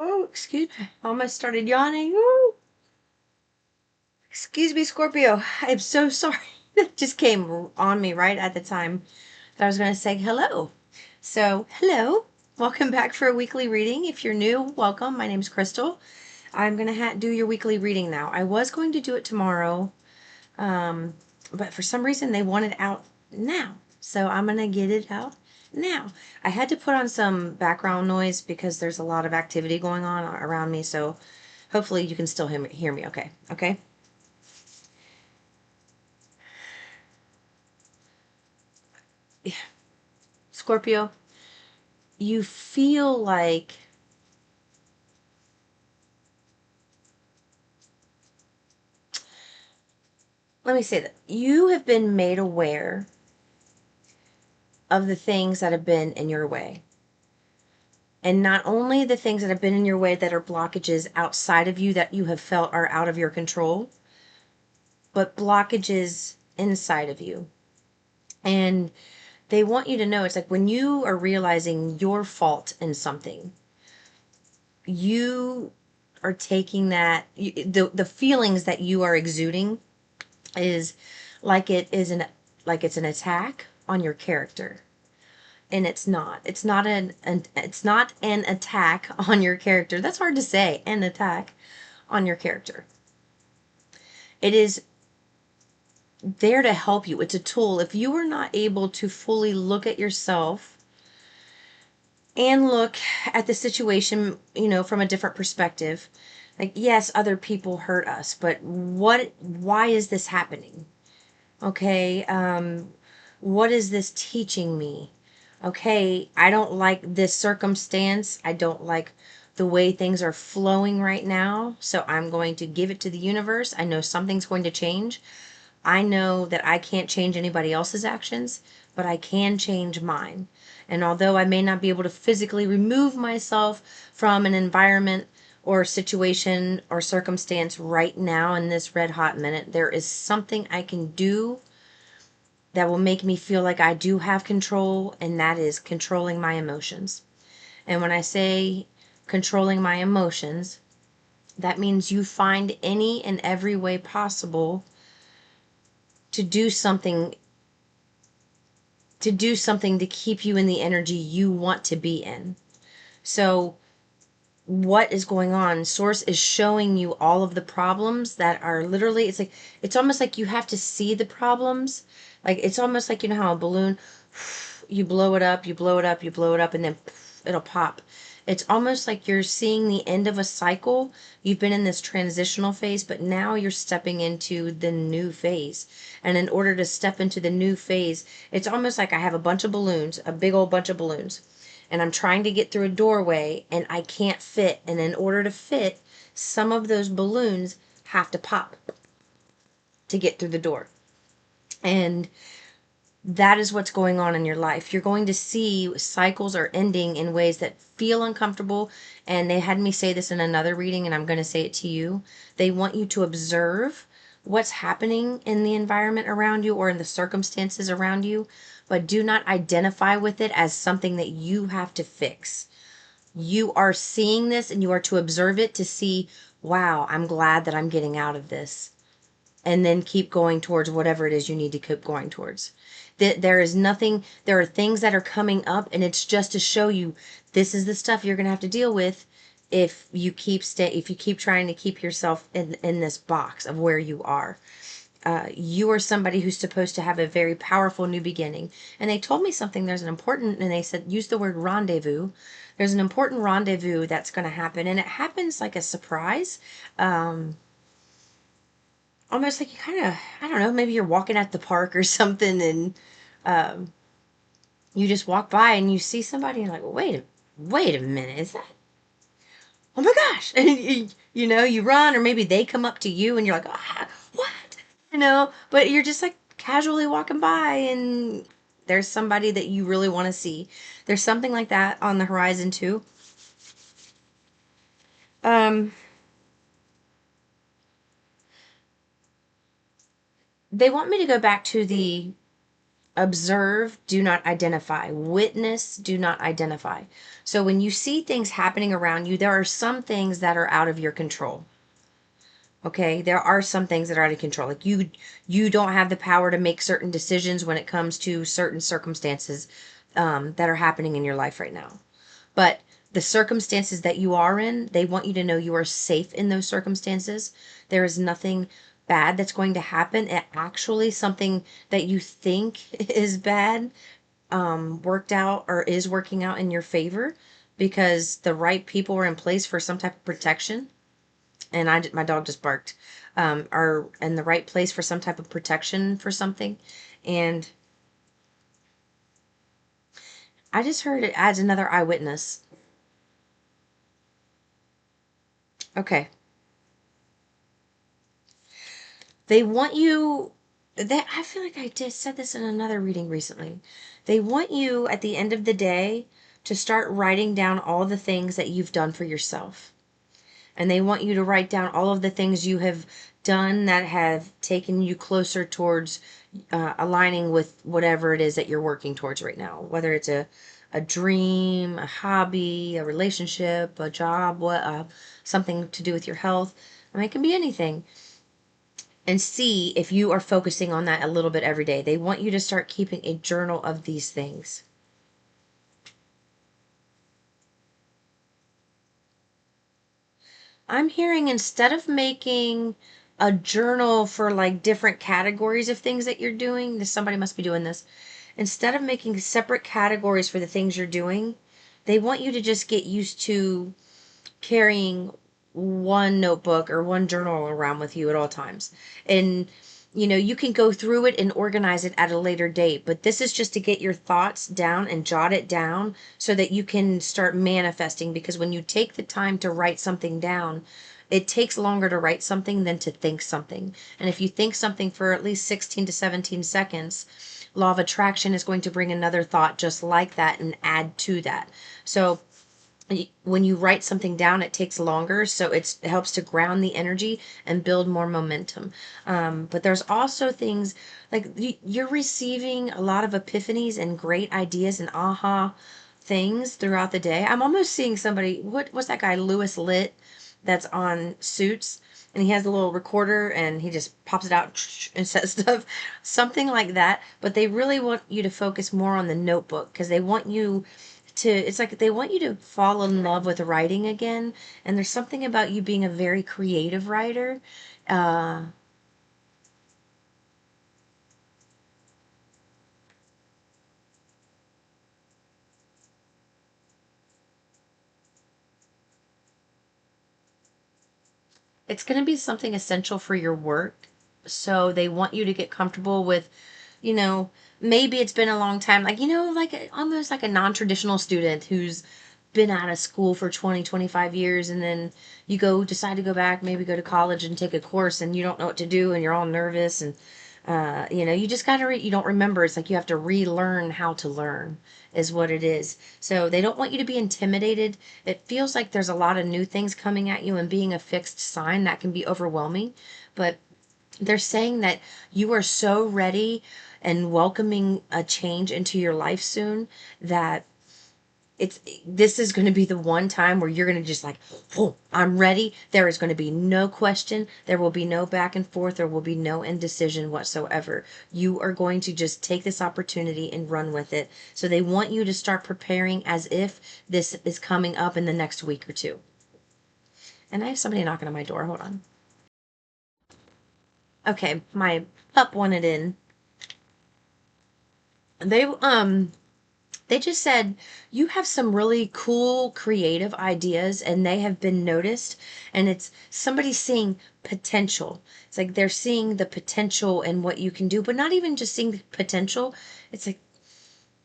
Oh, excuse me. Almost started yawning. Ooh. Excuse me, Scorpio. I'm so sorry. That just came on me right at the time that I was going to say hello. So, hello. Welcome back for a weekly reading. If you're new, welcome. My name's Crystal. I'm going to do your weekly reading now. I was going to do it tomorrow, but for some reason they want it out now. So I'm going to get it out now. I had to put on some background noise because there's a lot of activity going on around me. So hopefully you can still hear me okay. Okay. Scorpio, you feel like let me say that you have been made aware of the things that have been in your way. And not only the things that have been in your way that are blockages outside of you that you have felt are out of your control, but blockages inside of you. And they want you to know, it's like when you are realizing your fault in something, you are taking that, the feelings that you are exuding is like it's an attack on your character. And it's not. It's not it's not an attack on your character. That's hard to say, an attack on your character. It is there to help you. It's a tool. If you are not able to fully look at yourself and look at the situation, from a different perspective, like, yes, other people hurt us, but why is this happening? Okay, what is this teaching me? Okay, I don't like this circumstance. I don't like the way things are flowing right now. So I'm going to give it to the universe. I know something's going to change. I know that I can't change anybody else's actions, but I can change mine. And although I may not be able to physically remove myself from an environment or situation or circumstance right now in this red hot minute, there is something I can do that will make me feel like I do have control, and that is controlling my emotions. And when I say controlling my emotions, that means you find any and every way possible to do something to keep you in the energy you want to be in. So what is going on? Source is showing you all of the problems that are literally, it's almost like you have to see the problems. Like, it's almost like, how a balloon, you blow it up, you blow it up, you blow it up, and then it'll pop. It's almost like you're seeing the end of a cycle. You've been in this transitional phase, but now you're stepping into the new phase. And in order to step into the new phase, it's almost like I have a bunch of balloons, a big old bunch of balloons, and I'm trying to get through a doorway and I can't fit. And in order to fit, some of those balloons have to pop to get through the door. And that is what's going on in your life. You're going to see cycles are ending in ways that feel uncomfortable. And they had me say this in another reading, and I'm going to say it to you. They want you to observe what's happening in the environment around you or in the circumstances around you, but do not identify with it as something that you have to fix. You are seeing this and you are to observe it to see, wow, I'm glad that I'm getting out of this. And then keep going towards whatever it is you need to keep going towards. There is nothing, there are things that are coming up, and it's just to show you this is the stuff you're going to have to deal with if you keep trying to keep yourself in this box of where you are. You are somebody who's supposed to have a very powerful new beginning. And they told me something, and they said, use the word rendezvous. There's an important rendezvous that's going to happen, and it happens like a surprise. Almost like you kind of, I don't know, maybe you're walking at the park or something, and you just walk by and you see somebody and you're like, well, wait a minute, is that, oh my gosh. And you run, or maybe they come up to you and you're like, ah, what? But you're just like casually walking by and there's somebody that you really want to see. There's something like that on the horizon too. They want me to go back to the Observe, do not identify. Witness, do not identify. So when you see things happening around you, there are some things that are out of your control. Okay, there are some things that are out of control. Like you don't have the power to make certain decisions when it comes to certain circumstances that are happening in your life right now. But the circumstances that you are in, they want you to know you are safe in those circumstances. There is nothing bad that's going to happen. It actually, something that you think is bad worked out or is working out in your favor because the right people are in place for some type of protection. And my dog just barked. Are in the right place for some type of protection for something. And I just heard it adds another eyewitness. Okay. They want you, that I feel like I just said this in another reading recently. They want you at the end of the day to start writing down all the things that you've done for yourself. And they want you to write down all of the things you have done that have taken you closer towards aligning with whatever it is that you're working towards right now. Whether it's a dream, a hobby, a relationship, a job, something to do with your health. I mean, it can be anything. And see if you are focusing on that a little bit every day. They want you to start keeping a journal of these things. I'm hearing instead of making a journal for like different categories of things that you're doing, somebody must be doing this. Instead of making separate categories for the things you're doing, they want you to just get used to carrying one notebook or one journal around with you at all times. And you can go through it and organize it at a later date, but this is just to get your thoughts down and jot it down so that you can start manifesting, because when you take the time to write something down, it takes longer to write something than to think something. And if you think something for at least 16 to 17 seconds, law of attraction is going to bring another thought just like that and add to that. So when you write something down, it takes longer, so it helps to ground the energy and build more momentum. But there's also things like you're receiving a lot of epiphanies and great ideas and aha things throughout the day. I'm almost seeing somebody, what's that guy, Lewis Litt, that's on Suits, and he has a little recorder and he just pops it out and says stuff, something like that. But they really want you to focus more on the notebook, because they want you to, it's like they want you to fall in love with writing again. And there's something about you being a very creative writer. uh it's going to be something essential for your work, so they want you to get comfortable with, you know maybe it's been a long time, like like almost like a non-traditional student who's been out of school for 20, 25 years, and then you decide to go back, maybe go to college and take a course, and you don't know what to do and you're all nervous, and you just got to you don't remember. It's like you have to relearn how to learn is what it is. So they don't want you to be intimidated. It feels like there's a lot of new things coming at you, and being a fixed sign, that can be overwhelming. But they're saying that you are so ready and welcoming a change into your life soon, that this is going to be the one time where you're going to just like, oh, I'm ready. There is going to be no question. There will be no back and forth. There will be no indecision whatsoever. You are going to just take this opportunity and run with it. So they want you to start preparing as if this is coming up in the next week or two. And I have somebody knocking on my door. Hold on. Okay, my pup wanted in. They just said you have some really cool creative ideas and they have been noticed, and it's somebody seeing potential. It's like they're seeing the potential in what you can do, but not even just seeing the potential. It's like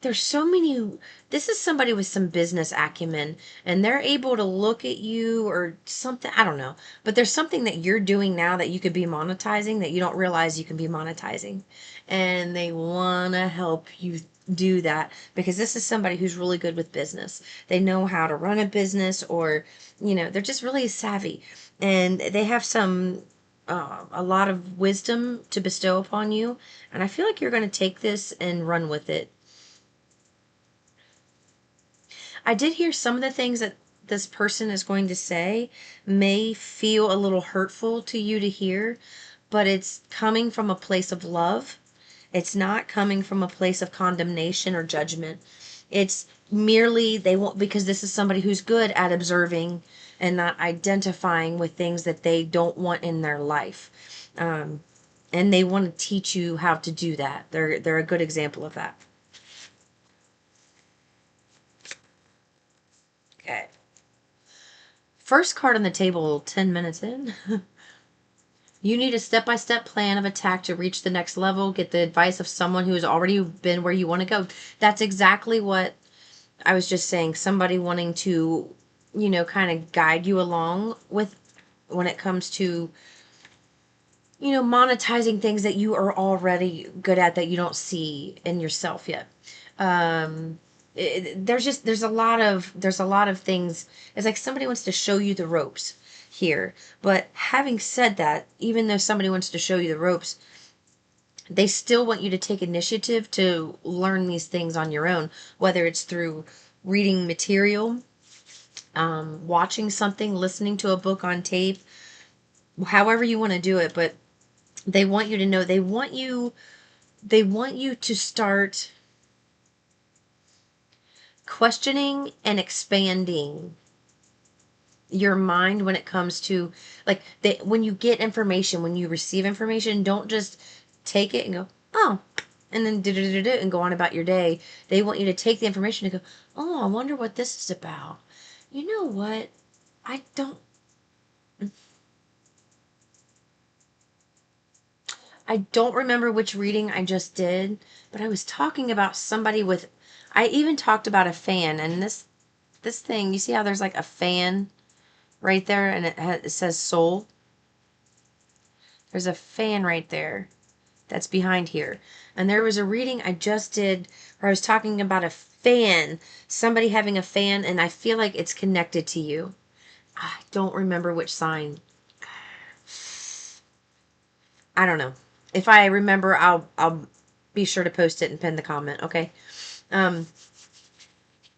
there's so many, this is somebody with some business acumen, and they're able to look at you or something, I don't know, but there's something that you're doing now that you could be monetizing that you don't realize you can be monetizing, and they want to help you do that, because this is somebody who's really good with business. They know how to run a business, or they're just really savvy, and they have some a lot of wisdom to bestow upon you, and I feel like you're going to take this and run with it. I did hear some of the things that this person is going to say may feel a little hurtful to you to hear, but it's coming from a place of love. It's not coming from a place of condemnation or judgment. It's merely they won't, because this is somebody who's good at observing and not identifying with things that they don't want in their life. And they want to teach you how to do that. They're a good example of that. Okay. First card on the table, 10 minutes in. You need a step-by-step plan of attack to reach the next level. Get the advice of someone who has already been where you want to go. That's exactly what I was just saying. Somebody wanting to, kind of guide you along with when it comes to, monetizing things that you are already good at that you don't see in yourself yet. There's a lot of things. It's like somebody wants to show you the ropes here. But having said that, even though somebody wants to show you the ropes, they still want you to take initiative to learn these things on your own, whether it's through reading material, watching something, listening to a book on tape, however you want to do it. But they want you to know, they want you to start questioning and expanding your mind when it comes to, like, when you get information, when you receive information, don't just take it and go, oh, and then do and go on about your day. They want you to take the information and go, oh, I wonder what this is about. You know what? I don't I don't remember which reading I just did, but I was talking about somebody with, I even talked about a fan, and this thing, you see how there's like a fan right there, and it says soul. There's a fan right there that's behind here. And there was a reading I just did where I was talking about a fan, somebody having a fan, and I feel like it's connected to you. I don't remember which sign. I don't know. If I remember, I'll be sure to post it and pin the comment, okay? Um,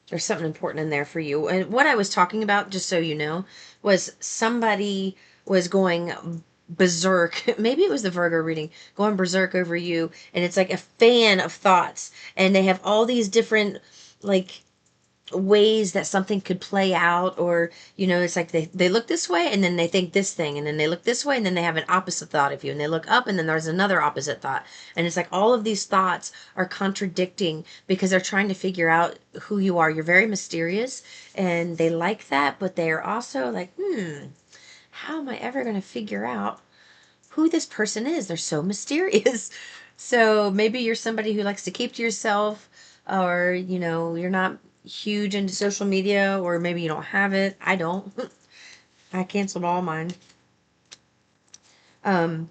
there's something important in there for you. And what I was talking about, just so you know, was somebody was going berserk. Maybe it was the Virgo reading, going berserk over you. And it's like a fan of thoughts. And they have all these different, like, ways that something could play out, or it's like they look this way and then they think this thing, and then they look this way and then they have an opposite thought of you, and they look up and then there's another opposite thought, and it's like all of these thoughts are contradicting because they're trying to figure out who you are. You're very mysterious, and they like that, but they are also like, how am I ever going to figure out who this person is? They're so mysterious. So maybe you're somebody who likes to keep to yourself, or you're not huge into social media, or maybe you don't have it. I don't. I canceled all mine. um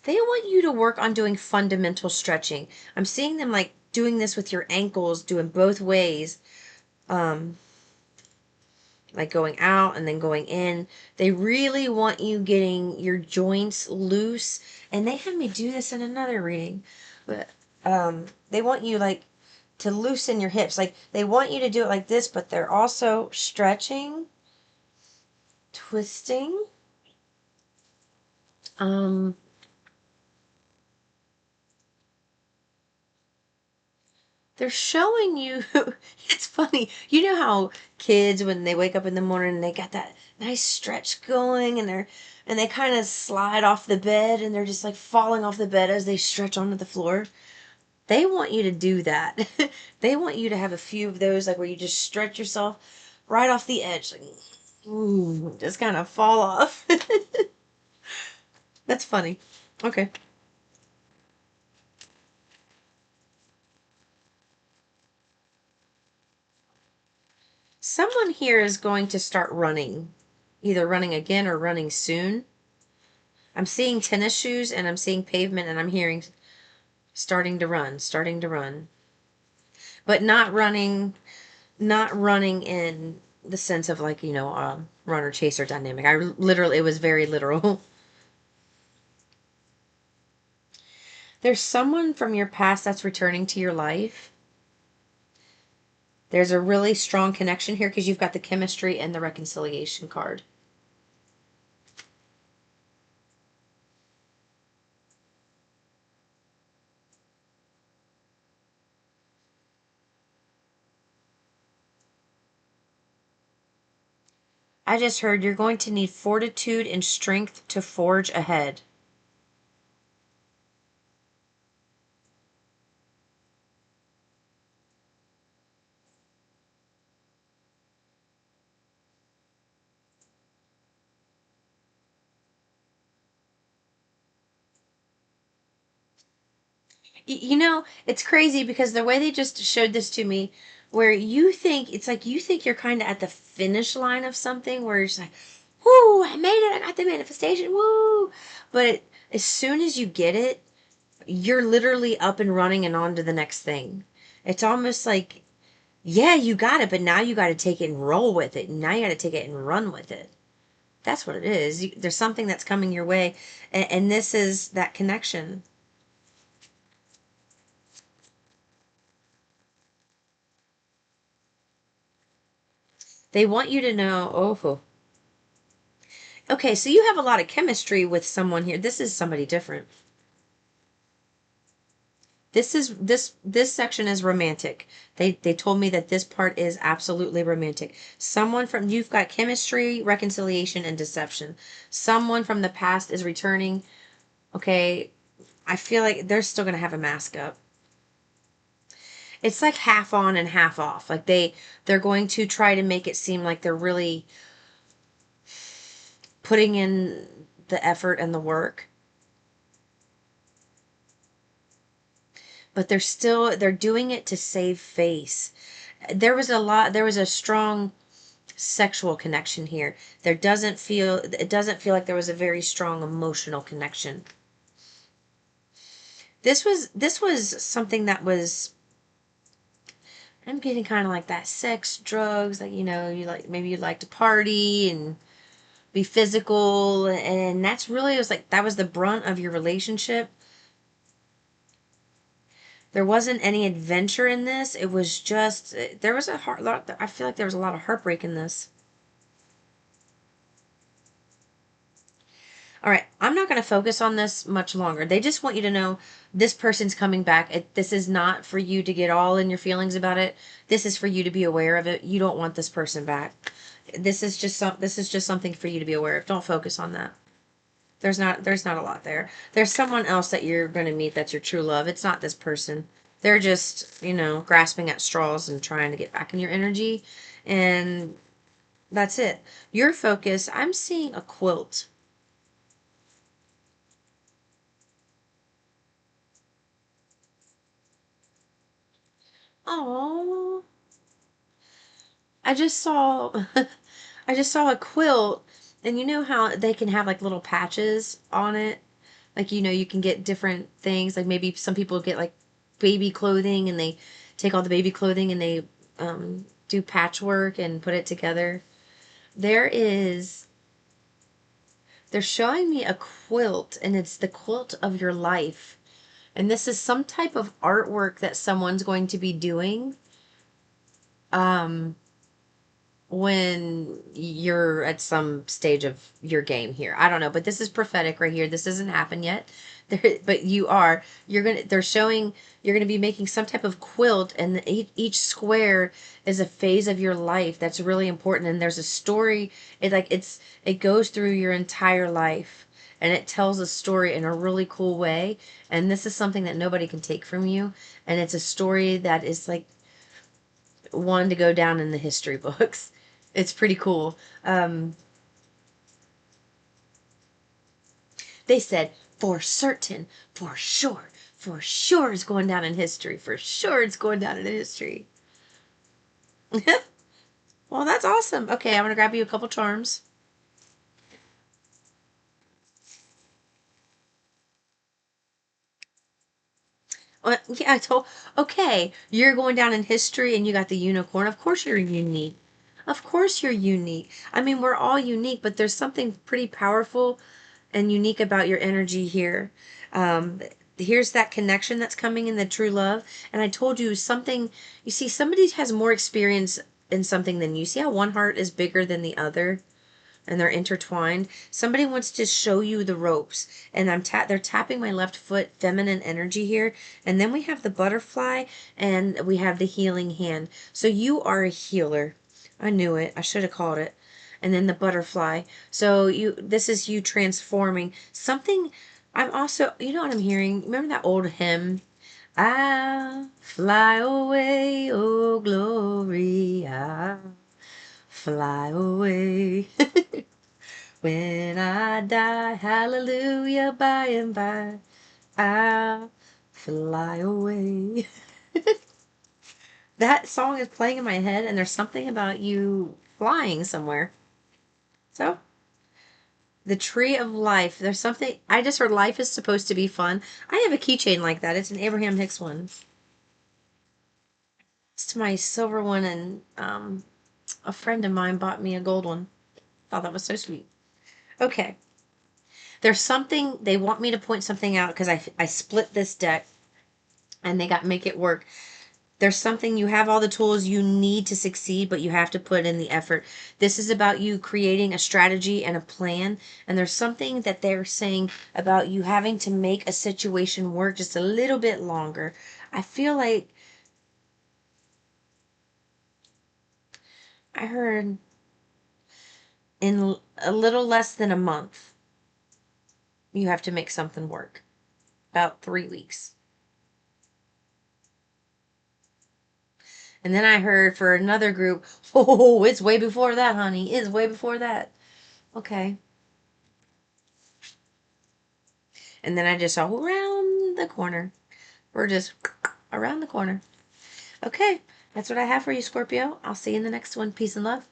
they want you to work on doing fundamental stretching. I'm seeing them like doing this with your ankles, doing both ways, um like going out and then going in. They really want you getting your joints loose, and they had me do this in another reading. But they want you like to loosen your hips. Like they want you to do it like this, but they're also stretching, twisting. Um they're showing you it's funny. You know how kids, when they wake up in the morning, they got that nice stretch going, and they kind of slide off the bed, and they're just like falling off the bed as they stretch onto the floor. They want you to do that. They want you to have a few of those, like where you just stretch yourself right off the edge, like, just kind of fall off. That's funny. Okay. Someone here is going to start running, either running again or running soon. I'm seeing tennis shoes and I'm seeing pavement, and I'm hearing starting to run, starting to run. But not running in the sense of like, runner chaser dynamic. I literally, it was very literal. There's someone from your past that's returning to your life. There's a really strong connection here because you've got the chemistry and the reconciliation card. I just heard you're going to need fortitude and strength to forge ahead. It's crazy because the way they just showed this to me, where you think, it's like you think you're kind of at the finish line of something where you're just like, woo, I made it, I got the manifestation, woo. But as soon as you get it, you're literally up and running and on to the next thing. It's almost like, yeah, you got it, but now you got to take it and roll with it. Now you got to take it and run with it. That's what it is. There's something that's coming your way, and this is that connection. They want you to know, oh, okay, so you have a lot of chemistry with someone here. This is somebody different. This section is romantic. They told me that this part is absolutely romantic. Someone from, you've got chemistry, reconciliation, and deception. Someone from the past is returning. Okay, I feel like they're still gonna have a mask up. It's like half on and half off. Like they're going to try to make it seem like they're really putting in the effort and the work, but they're doing it to save face. There was a strong sexual connection here. It doesn't feel like there was a very strong emotional connection. This was something that was, I'm getting kind of like that sex, drugs, like you like, maybe you'd like to party and be physical, and that's really, it was like that was the brunt of your relationship. There wasn't any adventure in this. It was just, there was a heart lot. I feel like there was a lot of heartbreak in this. All right, I'm not going to focus on this much longer. They just want you to know this person's coming back. This is not for you to get all in your feelings about it. This is for you to be aware of it. You don't want this person back. This is just something for you to be aware of. Don't focus on that. There's not a lot there. There's someone else that you're going to meet that's your true love. It's not this person. They're just, grasping at straws and trying to get back in your energy, and that's it. Your focus, I'm seeing a quilt. Oh, I just saw I just saw a quilt, and you know how they can have like little patches on it? Like, you can get different things. Like maybe some people get like baby clothing, and they take all the baby clothing and they do patchwork and put it together. There is, they're showing me a quilt, and it's the quilt of your life. And this is some type of artwork that someone's going to be doing. Um, when you're at some stage of your game here. I don't know, but this is prophetic right here. This doesn't happen yet. But they're showing you're going to be making some type of quilt, and each square is a phase of your life that's really important, and there's a story. It goes through your entire life, and it tells a story in a really cool way, and this is something that nobody can take from you, and it's a story that is like one to go down in the history books. It's pretty cool. They said, for certain, for sure it's going down in history. For sure it's going down in history. Well, that's awesome. Okay, I'm going to grab you a couple charms. Yeah, I told. Okay, you're going down in history, and you got the unicorn. Of course, you're unique. Of course you're unique. I mean, we're all unique, but there's something pretty powerful and unique about your energy here. Um, Here's that connection that's coming in, the true love. And I told you something, you see, somebody has more experience in something than you. See how one heart is bigger than the other? And they're intertwined. Somebody wants to show you the ropes, and they're tapping my left foot, feminine energy here. And then we have the butterfly, and we have the healing hand. So you are a healer. I knew it. I should have called it. And then the butterfly. So this is you transforming something. I'm also, you know what I'm hearing? Remember that old hymn? I'll fly away, oh glory, I'll fly away. When I die, hallelujah, by and by, I'll fly away. That song is playing in my head, and there's something about you flying somewhere. So, the tree of life. There's something, I just heard life is supposed to be fun. I have a keychain like that. It's an Abraham Hicks one. It's my silver one, and a friend of mine bought me a gold one. Thought that was so sweet. Okay. There's something, they want me to point something out because I split this deck and they got make it work. There's something, you have all the tools you need to succeed, but you have to put in the effort. This is about you creating a strategy and a plan. And there's something that they're saying about you having to make a situation work just a little bit longer. I feel like I heard in a little less than a month, you have to make something work. About 3 weeks. And then I heard for another group, oh, it's way before that, honey. It's way before that. Okay. And then I just saw around the corner. We're just around the corner. Okay. That's what I have for you, Scorpio. I'll see you in the next one. Peace and love.